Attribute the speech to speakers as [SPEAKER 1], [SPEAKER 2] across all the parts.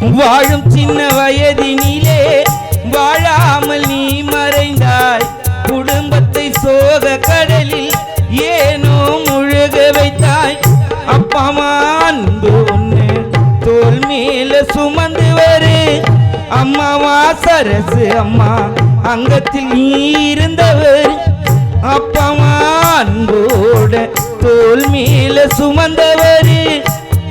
[SPEAKER 1] வாழும் சின்ன வயதினிலே வாழாமல் நீ மறைந்தாய். குடும்பத்தை சோக கடலில் ஏனோ முழுக வைத்தாய். அப்பமா அன்பு ஒன்று தோல் மேல சுமந்து வரு. அம்மாவா சரசு அம்மா அங்கத்தில் நீ இருந்தவர். அப்பமா அன்போட தோல் மேல சுமந்தவர்.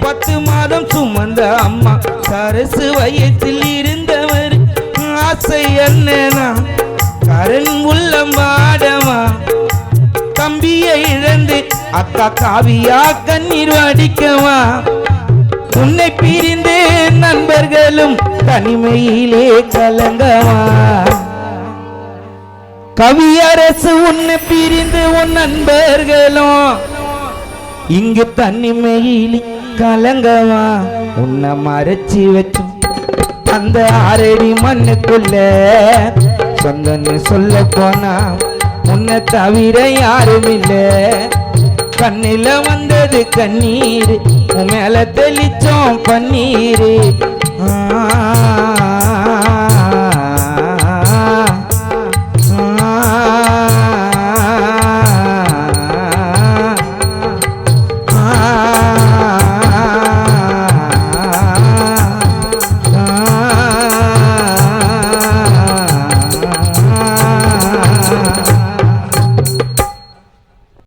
[SPEAKER 1] 10 மாதம் சுமந்த அம்மா சரசு வயத்தில் இருந்தவர். ஆசை என்னன்னா கரண் உள்ளம் வாடமா. தம்பியை இழந்து அக்கா காவியா கண்ணீர் வடிக்கவா. உன்னை பிரிந்து நண்பர்களும் தனிமையிலே கலங்கவா. கவியரசு உன்னை பிரிந்து உன் நண்பர்களும் இங்கு தனிமையிலே கலங்கவா. உன்னை மறைச்சி வச்சும் அந்த 6 அடி மண்ணுக்குள்ள சொந்தன்னு சொல்ல போனா உன்னை தவிர யாரும் இல்ல. கண்ணில வந்தது கண்ணீர், உன் மேல தெளிச்சோம் பன்னீர்.